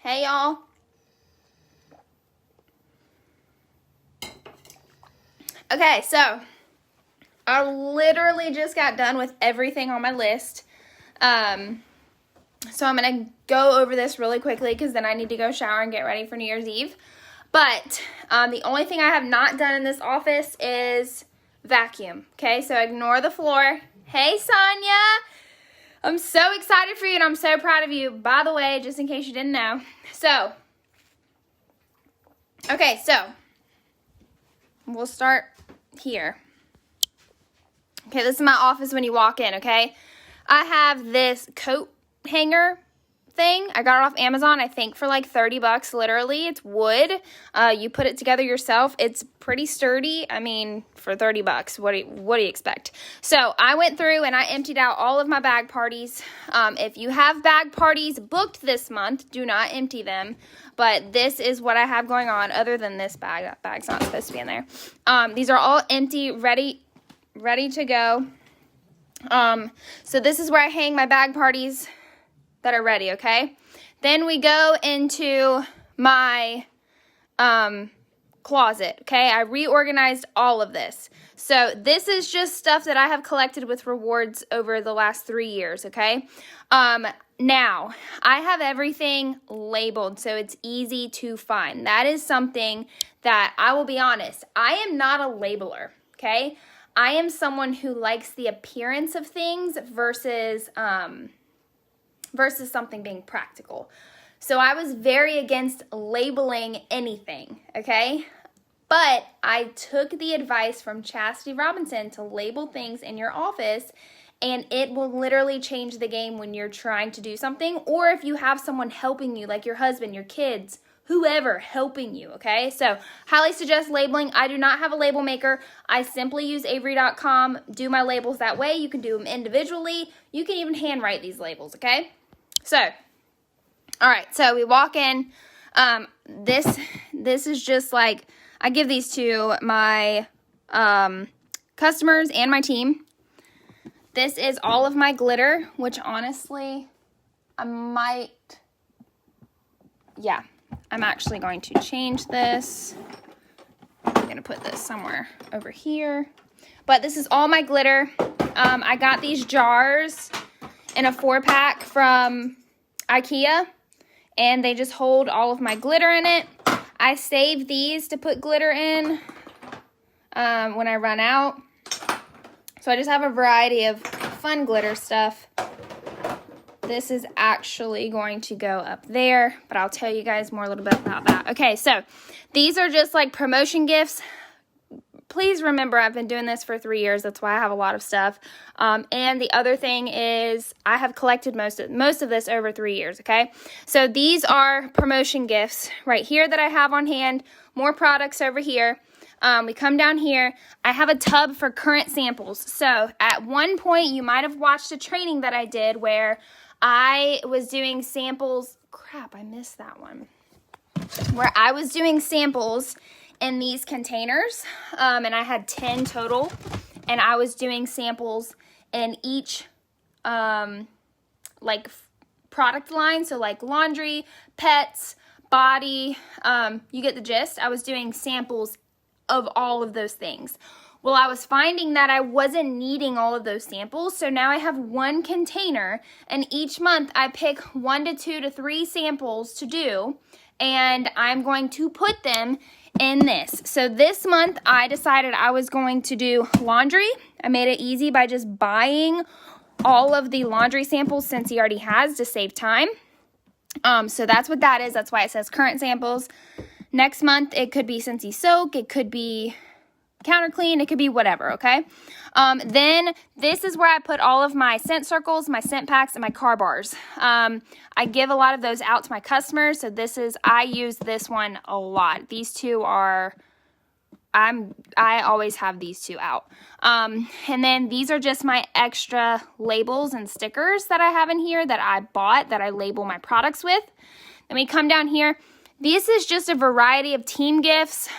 Hey, y'all. Okay, so I literally just got done with everything on my list. So I'm going to go over this really quickly because then I need to go shower and get ready for New Year's Eve. But the only thing I have not done in this office is vacuum. Okay, so ignore the floor. Hey, Sonia. I'm so excited for you and I'm so proud of you. By the way, just in case you didn't know. So, okay, so we'll start here. Okay, this is my office when you walk in, okay? I have this coat hanger thing. I got it off Amazon, I think, for like $30, literally. It's wood. You put it together yourself. It's pretty sturdy. I mean, for $30, what do you expect? So I went through and I emptied out all of my bag parties. If you have bag parties booked this month, do not empty them. But this is what I have going on other than this bag. That bag's not supposed to be in there. These are all empty, ready to go. So this is where I hang my bag parties that are ready, okay? Then we go into my closet, okay? I reorganized all of this. So this is just stuff that I have collected with rewards over the last 3 years, okay? Now, I have everything labeled so it's easy to find. That is something that, I will be honest, I am not a labeler, okay? I am someone who likes the appearance of things versus something being practical. So I was very against labeling anything, okay? But I took the advice from Chastity Robinson to label things in your office, and it will literally change the game when you're trying to do something, or if you have someone helping you, like your husband, your kids, whoever helping you, okay? So highly suggest labeling. I do not have a label maker. I simply use Avery.com, do my labels that way. You can do them individually. You can even handwrite these labels, okay? So, all right, so we walk in. This is just like, I give these to my customers and my team. This is all of my glitter, which honestly, I'm actually going to change this. I'm going to put this somewhere over here. But this is all my glitter. I got these jars in a 4-pack from IKEA, and they just hold all of my glitter in it. I save these to put glitter in when I run out. So I just have a variety of fun glitter stuff. This is actually going to go up there, but I'll tell you guys more a little bit about that. Okay, so these are just like promotion gifts. Please remember, I've been doing this for 3 years. That's why I have a lot of stuff. And the other thing is I have collected most of this over 3 years, okay? So these are promotion gifts right here that I have on hand. More products over here. We come down here. I have a tub for current samples. So at one point, you might have watched a training that I did where I was doing samples. Crap, I missed that one. Where I was doing samples in these containers, and I had 10 total, and I was doing samples in each like product line, so like laundry, pets, body, you get the gist. I was doing samples of all of those things. Well, I was finding that I wasn't needing all of those samples, so now I have one container, and each month I pick 1 to 2 to 3 samples to do, and I'm going to put them in this. So this month I decided I was going to do laundry. I made it easy by just buying all of the laundry samples since he already has to save time. So that's what that is. That's why it says current samples. Next month it could be Scentsy Soak, it could be counter clean, it could be whatever, okay? Then this is where I put all of my scent circles, my scent packs, and my car bars. I give a lot of those out to my customers, so I use this one a lot. These two are, I always have these two out. And then these are just my extra labels and stickers that I have in here that I bought, that I label my products with. Then we come down here. This is just a variety of team gifts.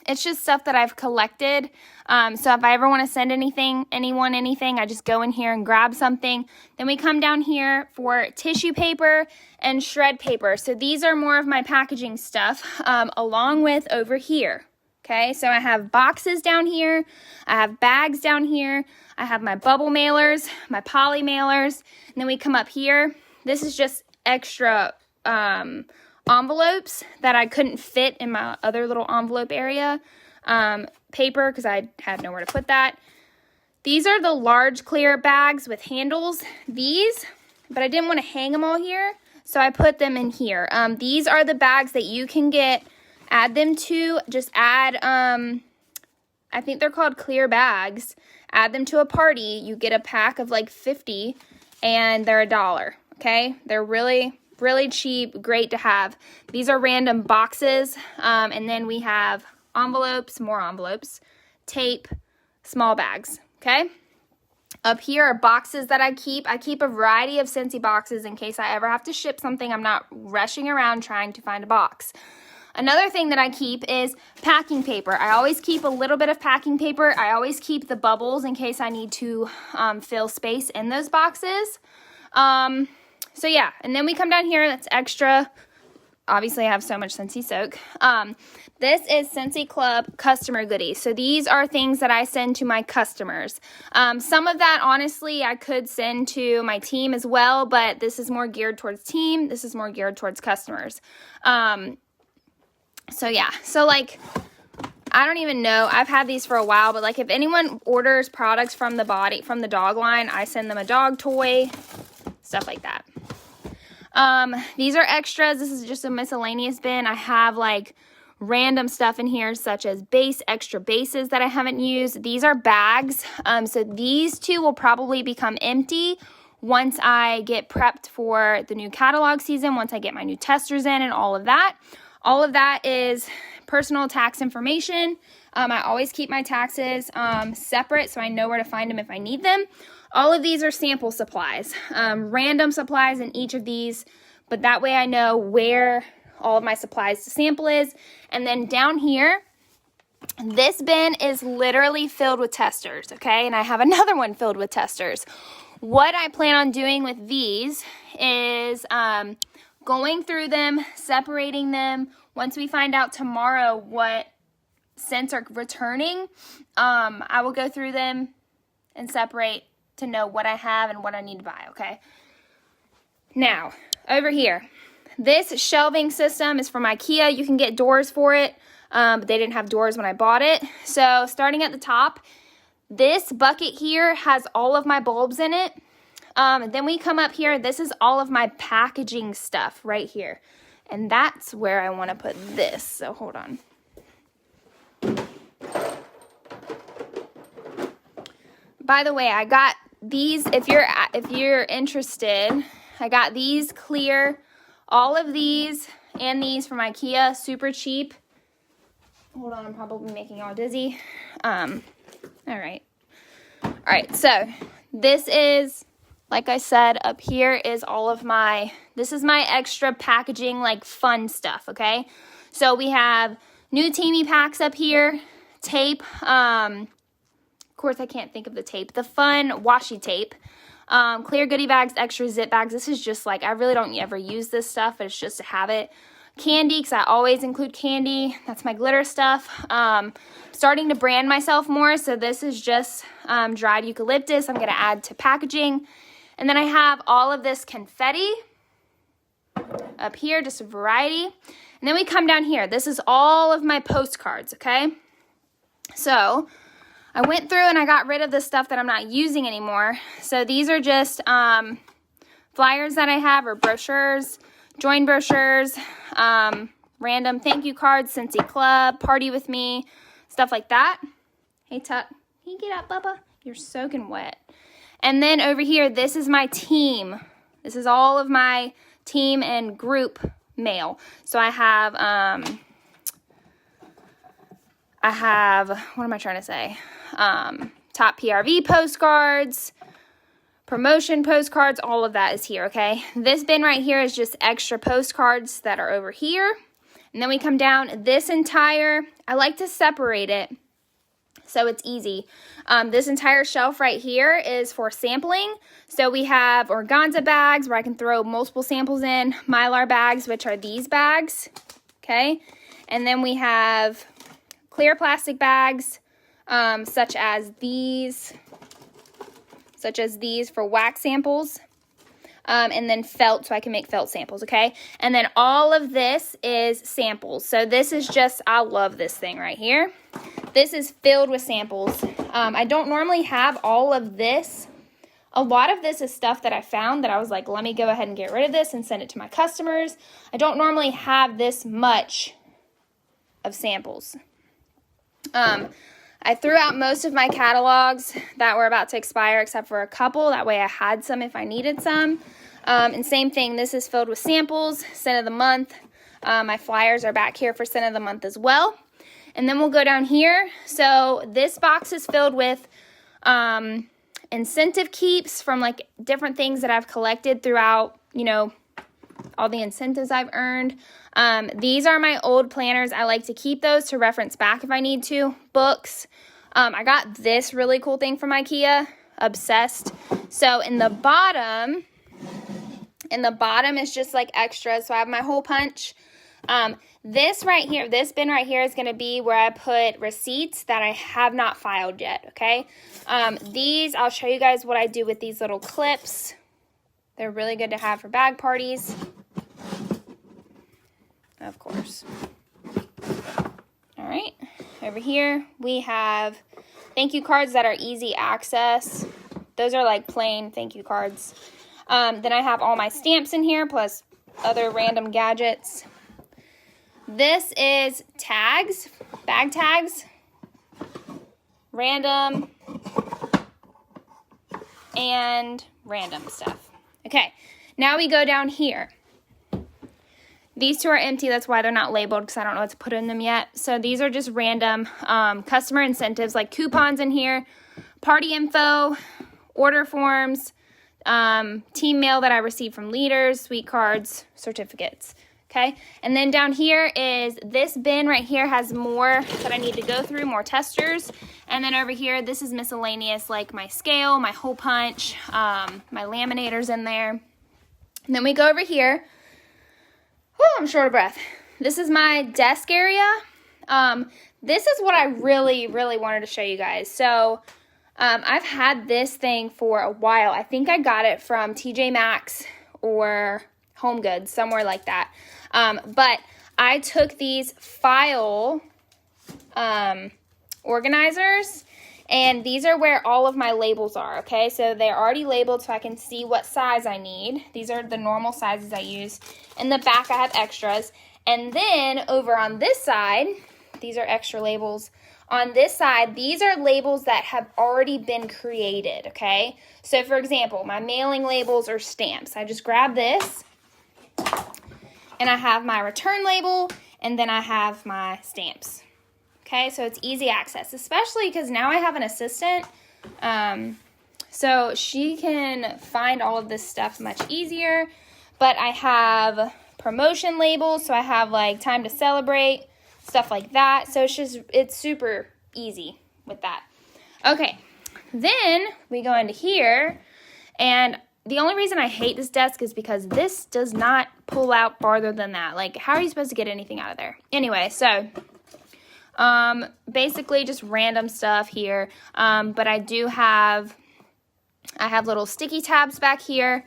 It's just stuff that I've collected. So if I ever want to send anything, I just go in here and grab something. Then we come down here for tissue paper and shred paper. So these are more of my packaging stuff, along with over here. Okay, so I have boxes down here. I have bags down here. I have my bubble mailers, my poly mailers. And then we come up here. This is just extra envelopes that I couldn't fit in my other little envelope area. Paper, because I had nowhere to put that. These are the large clear bags with handles. These, but I didn't want to hang them all here, so I put them in here. These are the bags that you can add them to. Just add, I think they're called clear bags. Add them to a party. You get a pack of like 50, and they're $1. Okay, they're really cheap, great to have. These are random boxes, and then we have envelopes, more envelopes, tape, small bags, okay? Up here are boxes that I keep. I keep a variety of Scentsy boxes in case I ever have to ship something. I'm not rushing around trying to find a box. Another thing that I keep is packing paper. I always keep a little bit of packing paper. I always keep the bubbles in case I need to fill space in those boxes. So yeah, and then we come down here, that's extra. Obviously, I have so much Scentsy soak. This is Scentsy Club customer goodies. So these are things that I send to my customers. Some of that, honestly, I could send to my team as well, but this is more geared towards team. This is more geared towards customers. So yeah, so like, I don't even know. I've had these for a while, but like if anyone orders products from the dog line, I send them a dog toy, stuff like that. These are extras. This is just a miscellaneous bin. I have like random stuff in here such as extra bases that I haven't used. These are bags. So these two will probably become empty once I get prepped for the new catalog season, once I get my new testers in and all of that. All of that is personal tax information. I always keep my taxes separate so I know where to find them if I need them. All of these are sample supplies, random supplies in each of these, but that way I know where all of my supplies to sample is. And then down here, this bin is literally filled with testers, okay? And I have another one filled with testers. What I plan on doing with these is going through them, separating them. Once we find out tomorrow what scents are returning, I will go through them and separate to know what I have and what I need to buy, okay? Now, over here, this shelving system is from IKEA. You can get doors for it, but they didn't have doors when I bought it. So starting at the top, this bucket here has all of my bulbs in it. Then we come up here, this is all of my packaging stuff right here. And that's where I want to put this, so hold on. By the way, I got these, if you're interested, I got these clear, all of these and these from IKEA, super cheap. Hold on, I'm probably making y'all dizzy. All right, so this is, like I said, up here is all of this is my extra packaging, like fun stuff, okay? So we have new Teamy packs up here, tape, of course I can't think of the tape, the fun washi tape, clear goodie bags, extra zip bags. This is just like, I really don't ever use this stuff, but it's just to have it. Candy, because I always include candy. That's my glitter stuff. Starting to brand myself more, so this is just dried eucalyptus. I'm going to add to packaging. And then I have all of this confetti up here, just a variety. And then we come down here. This is all of my postcards, okay? So I went through and I got rid of the stuff that I'm not using anymore. So these are just flyers that I have, or brochures, join brochures, random thank you cards, Scentsy Club, party with me, stuff like that. Hey, Tuck, can you get up, Bubba? You're soaking wet. And then over here, this is my team. This is all of my team and group mail. So I have, what am I trying to say? Top PRV postcards, promotion postcards, all of that is here, okay? This bin right here is just extra postcards that are over here. And then we come down this entire, I like to separate it so it's easy. This entire shelf right here is for sampling. So we have organza bags where I can throw multiple samples in, Mylar bags, which are these bags, okay? And then we have clear plastic bags, such as these for wax samples. And then felt, so I can make felt samples, okay? And then all of this is samples. So this is just, I love this thing right here. This is filled with samples. I don't normally have all of this. A lot of this is stuff that I found that I was like, let me go ahead and get rid of this and send it to my customers. I don't normally have this much of samples. I threw out most of my catalogs that were about to expire except for a couple. That way I had some if I needed some. And same thing, this is filled with samples, scent of the month. My flyers are back here for scent of the month as well. And then we'll go down here. So this box is filled with incentive keeps from like different things that I've collected throughout, you know, all the incentives I've earned. These are my old planners. I like to keep those to reference back if I need to. Books. I got this really cool thing from IKEA. Obsessed. So in the bottom is just like extras. So I have my hole punch. This right here, this bin right here is going to be where I put receipts that I have not filed yet, okay? These, I'll show you guys what I do with these little clips. They're really good to have for bag parties. Of course. All right, over here we have thank you cards that are easy access. Those are like plain thank you cards. Then I have all my stamps in here plus other random gadgets. This is tags, bag tags, random, and random stuff. Okay, now we go down here. These two are empty, that's why they're not labeled because I don't know what to put in them yet. So these are just random customer incentives like coupons in here, party info, order forms, team mail that I received from leaders, sweet cards, certificates. Okay, and then down here is this bin right here has more that I need to go through, more testers. And then over here, this is miscellaneous like my scale, my hole punch, my laminators in there. And then we go over here. Whew, I'm short of breath. This is my desk area. This is what I really, really wanted to show you guys. So I've had this thing for a while. I think I got it from TJ Maxx or Home Goods, somewhere like that. But I took these file organizers, and these are where all of my labels are, okay? So they're already labeled so I can see what size I need. These are the normal sizes I use. In the back, I have extras. And then over on this side, these are extra labels. On this side, these are labels that have already been created, okay? So for example, my mailing labels or stamps. I just grab this, and I have my return label, and then I have my stamps. Okay, so it's easy access, especially because now I have an assistant. So she can find all of this stuff much easier. But I have promotion labels, so I have like time to celebrate, stuff like that. So it's super easy with that. Okay, then we go into here, and the only reason I hate this desk is because this does not pull out farther than that. Like, how are you supposed to get anything out of there? Anyway, so basically just random stuff here. But I have little sticky tabs back here.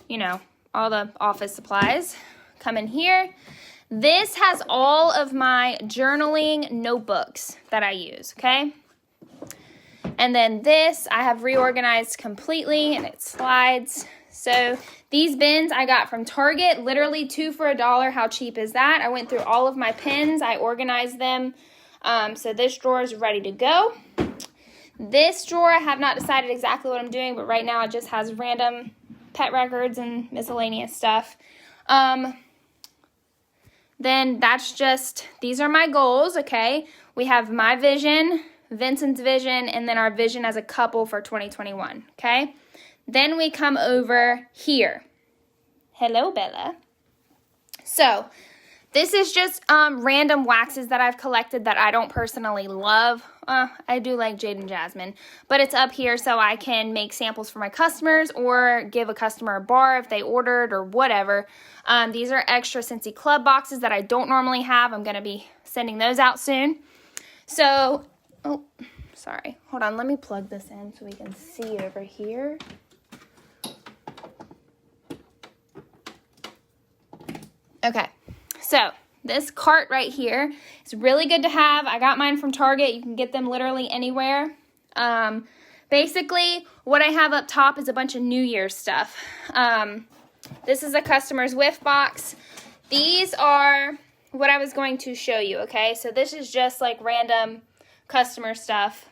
You know, all the office supplies come in here. This has all of my journaling notebooks that I use, okay? And then this I have reorganized completely, and it slides. So these bins I got from Target, literally 2 for $1. How cheap is that? I went through all of my pins. I organized them. So this drawer is ready to go. This drawer, I have not decided exactly what I'm doing, but right now it just has random pet records and miscellaneous stuff. Then that's just, these are my goals, okay? We have my vision, Vincent's vision, and then our vision as a couple for 2021, okay? Then we come over here. Hello, Bella. So This is just random waxes that I've collected that I don't personally love. I do like Jade and Jasmine, but it's up here so I can make samples for my customers or give a customer a bar if they ordered or whatever. These are extra Scentsy Club boxes that I don't normally have. I'm going to be sending those out soon. So, oh, sorry. Hold on. Let me plug this in so we can see over here. Okay. So, this cart right here is really good to have. I got mine from Target. You can get them literally anywhere. Basically, what I have up top is a bunch of New Year's stuff. This is a customer's whiff box. These are what I was going to show you, okay? So, this is just like random customer stuff.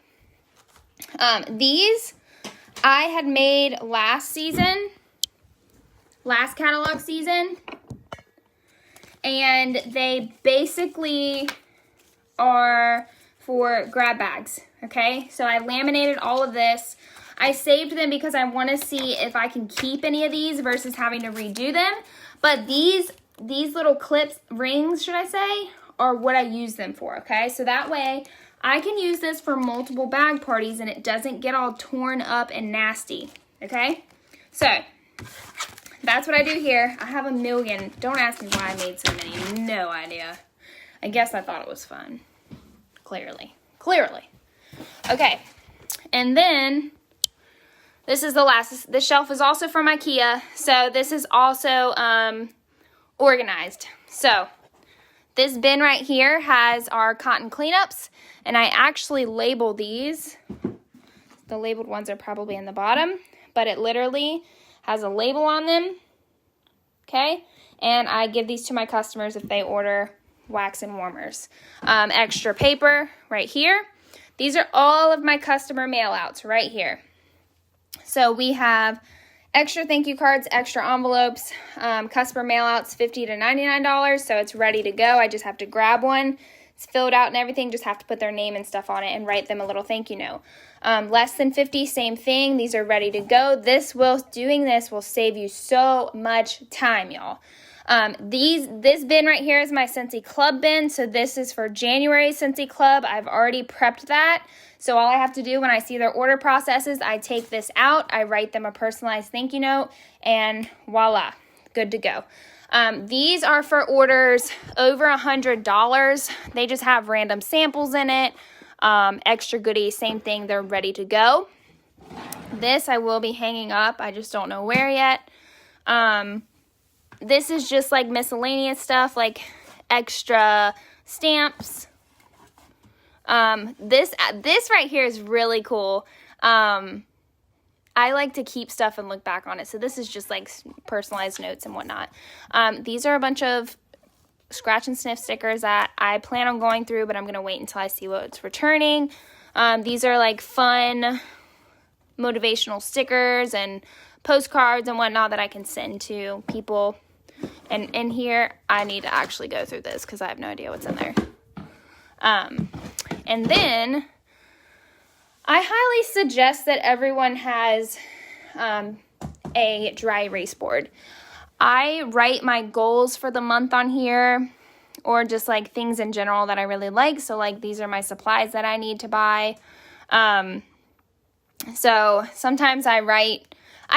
These I had made last catalog season. And they basically are for grab bags, okay? So I laminated all of this. I saved them because I want to see if I can keep any of these versus having to redo them. But these little clips, rings, should I say, are what I use them for, okay? So that way I can use this for multiple bag parties and it doesn't get all torn up and nasty, okay? So that's what I do here. I have a million. Don't ask me why I made so many. No idea. I guess I thought it was fun. Clearly. Okay. And then, this is the last. This shelf is also from IKEA. So, this is also organized. So, this bin right here has our cotton cleanups. And I actually label these. The labeled ones are probably in the bottom. But it literally has a label on them, okay? And I give these to my customers if they order wax and warmers. Extra paper right here. These are all of my customer mail outs right here. So we have extra thank you cards, extra envelopes, customer mail outs, $50 to $99, so it's ready to go. I just have to grab one. It's filled out and everything, just have to put their name and stuff on it and write them a little thank you note. Less than 50, same thing. These are ready to go. Doing this will save you so much time, y'all. This bin right here is my Scentsy Club bin. So this is for January Scentsy Club. I've already prepped that. So all I have to do when I see their order processes, I take this out, I write them a personalized thank you note, and voila, good to go. These are for orders over $100. They just have random samples in it. Extra goodies, same thing, they're ready to go. This I will be hanging up. I just don't know where yet. This is just like miscellaneous stuff, like extra stamps. This right here is really cool. I like to keep stuff and look back on it. So this is just like personalized notes and whatnot. These are a bunch of scratch and sniff stickers that I plan on going through, but I'm going to wait until I see what's returning. These are like fun motivational stickers and postcards and whatnot that I can send to people. And in here, I need to actually go through this because I have no idea what's in there. And then I highly suggest that everyone has a dry erase board. I write my goals for the month on here, or just like things in general that I really like. So like these are my supplies that I need to buy. So sometimes I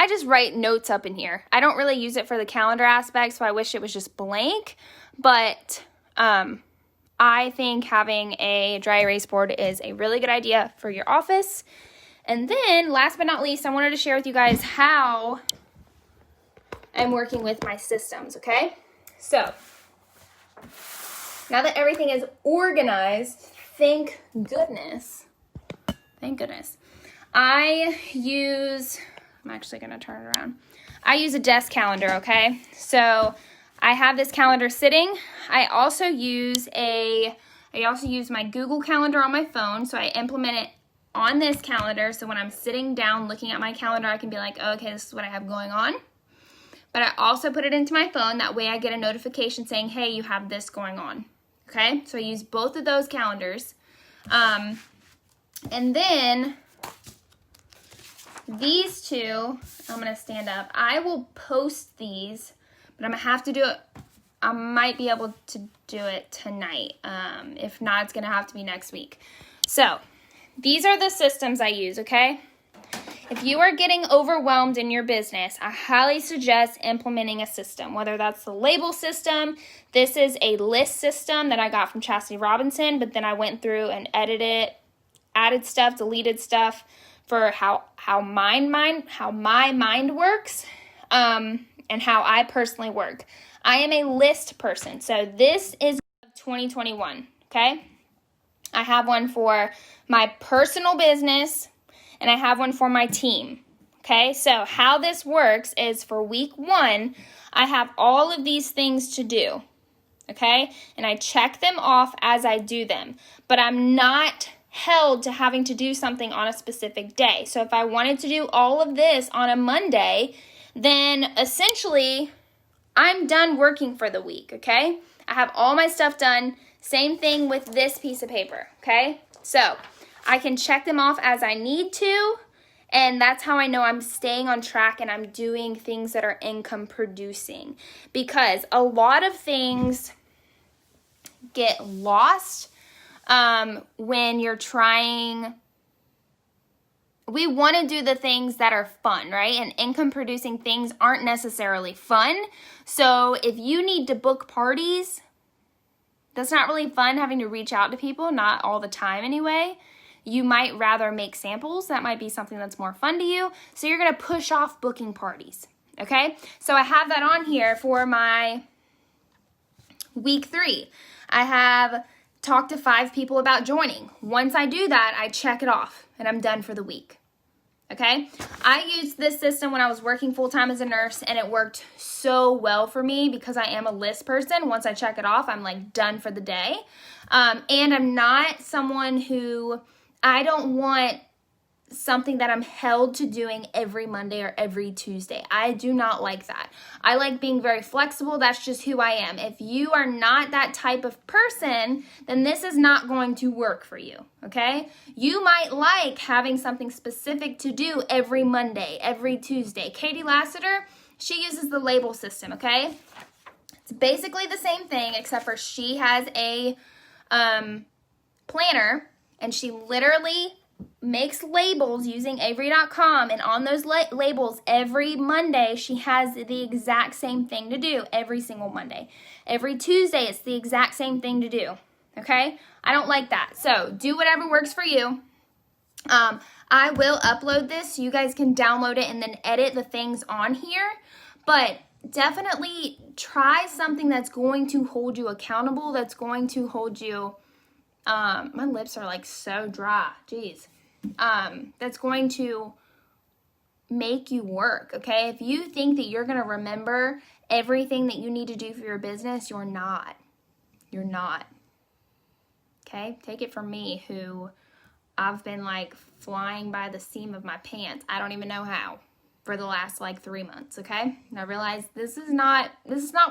just write notes up in here. I don't really use it for the calendar aspect, so I wish it was just blank. But I think having a dry erase board is a really good idea for your office. And then, last but not least, I wanted to share with you guys how I'm working with my systems, okay? So, now that everything is organized, thank goodness, I'm actually going to turn it around. I use a desk calendar, okay? So, I have this calendar sitting. I also use my Google Calendar on my phone, so I implement it on this calendar, so when I'm sitting down looking at my calendar, I can be like, oh, okay, this is what I have going on. But I also put it into my phone, that way I get a notification saying, hey, you have this going on, okay? So I use both of those calendars. And then these two, I'm gonna stand up. I will post these, but I'm gonna have to do it I might be able to do it tonight. If not, it's going to have to be next week. So these are the systems I use, okay? If you are getting overwhelmed in your business, I highly suggest implementing a system, whether that's the label system. This is a list system that I got from Chastity Robinson, but then I went through and edited it, added stuff, deleted stuff for how my mind works, and how I personally work. I am a list person, so this is 2021, okay? I have one for my personal business, and I have one for my team, okay? So how this works is for week 1, I have all of these things to do, okay? And I check them off as I do them, but I'm not held to having to do something on a specific day. So if I wanted to do all of this on a Monday, then essentially I'm done working for the week, okay? I have all my stuff done. Same thing with this piece of paper, okay? So I can check them off as I need to, and that's how I know I'm staying on track and I'm doing things that are income producing. Because a lot of things get lost when you're trying. We want to do the things that are fun, right? And income producing things aren't necessarily fun. So if you need to book parties, that's not really fun having to reach out to people, not all the time anyway. You might rather make samples. That might be something that's more fun to you. So you're going to push off booking parties, okay? So I have that on here for my week 3. I have talked to 5 people about joining. Once I do that, I check it off and I'm done for the week, okay? I used this system when I was working full-time as a nurse, and it worked so well for me because I am a list person. Once I check it off, I'm like done for the day. And I'm not someone who, I don't want something that I'm held to doing every Monday or every Tuesday. I do not like that. I like being very flexible. That's just who I am. If you are not that type of person, then this is not going to work for you, okay? You might like having something specific to do every Monday, every Tuesday. Katie Lassiter, she uses the label system, okay? It's basically the same thing, except for she has a planner, and she literally makes labels using Avery.com, and on those labels every Monday she has the exact same thing to do every single Monday. Every Tuesday it's the exact same thing to do, okay? I don't like that. So do whatever works for you. I will upload this so you guys can download it and then edit the things on here, but definitely try something that's going to hold you accountable, that's going to hold you, my lips are like so dry, jeez. That's going to make you work, okay? If you think that you're going to remember everything that you need to do for your business, you're not. You're not. Okay? Take it from me, who I've been like flying by the seam of my pants. I don't even know how for the last like 3 months, okay? And I realized this is not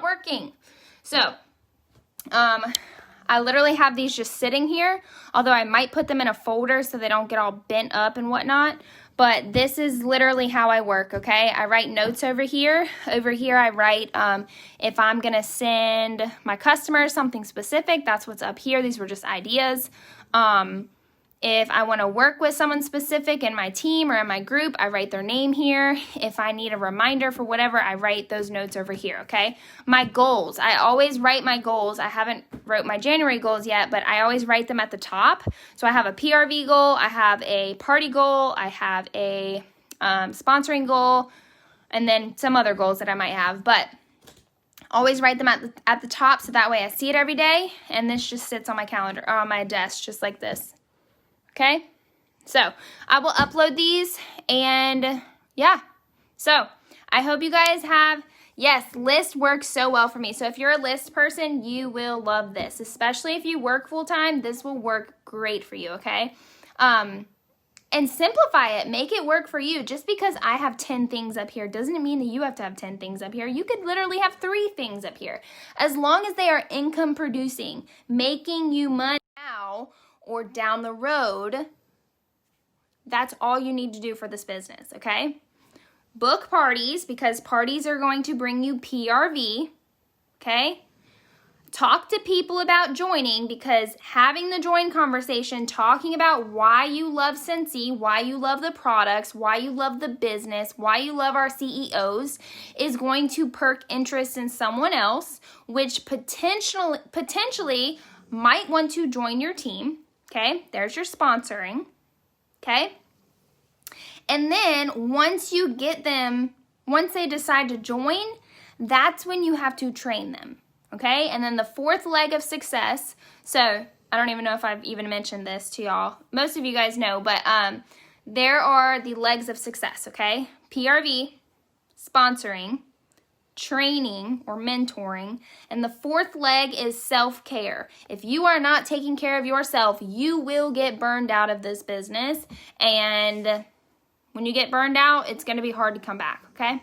working. So, I literally have these just sitting here, although I might put them in a folder so they don't get all bent up and whatnot. But this is literally how I work, okay? I write notes over here. Over here I write if I'm going to send my customers something specific, that's what's up here. These were just ideas. If I want to work with someone specific in my team or in my group, I write their name here. If I need a reminder for whatever, I write those notes over here, okay? My goals, I always write my goals. I haven't wrote my January goals yet, but I always write them at the top. So I have a PRV goal, I have a party goal, I have a sponsoring goal, and then some other goals that I might have, but always write them at the top so that way I see it every day, and this just sits on my calendar, or on my desk, just like this. Okay, so I will upload these, and yeah, so I hope you guys have, yes, list works so well for me. So if you're a list person, you will love this, especially if you work full time. This will work great for you, okay? And simplify it, make it work for you. Just because I have 10 things up here doesn't mean that you have to have 10 things up here. You could literally have 3 things up here. As long as they are income producing, making you money now or down the road, that's all you need to do for this business, okay? Book parties, because parties are going to bring you PRV, okay? talk to people about joining, because having the join conversation, talking about why you love Scentsy, why you love the products, why you love the business, why you love our CEOs, is going to perk interest in someone else, which potentially might want to join your team. Okay, there's your sponsoring. Okay, and then once you get them, once they decide to join, that's when you have to train them. Okay, and then the fourth leg of success, so I don't even know if I've even mentioned this to y'all. Most of you guys know, but there are the legs of success, okay? PRV, sponsoring, training or mentoring, and the fourth leg is self-care. If you are not taking care of yourself, you will get burned out of this business, and when you get burned out, it's going to be hard to come back, okay?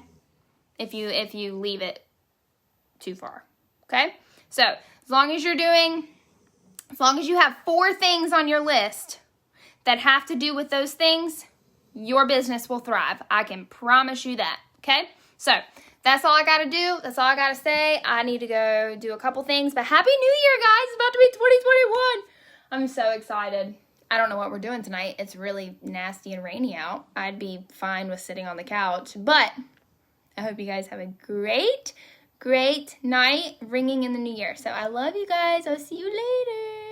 If you leave it too far. Okay, so as long as you have 4 things on your list that have to do with those things, your business will thrive. I can promise you that, okay? So that's all I got to do. That's all I got to say. I need to go do a couple things, but Happy New Year, guys. It's about to be 2021. I'm so excited. I don't know what we're doing tonight. It's really nasty and rainy out. I'd be fine with sitting on the couch, but I hope you guys have a great night ringing in the new year. So I love you guys. I'll see you later.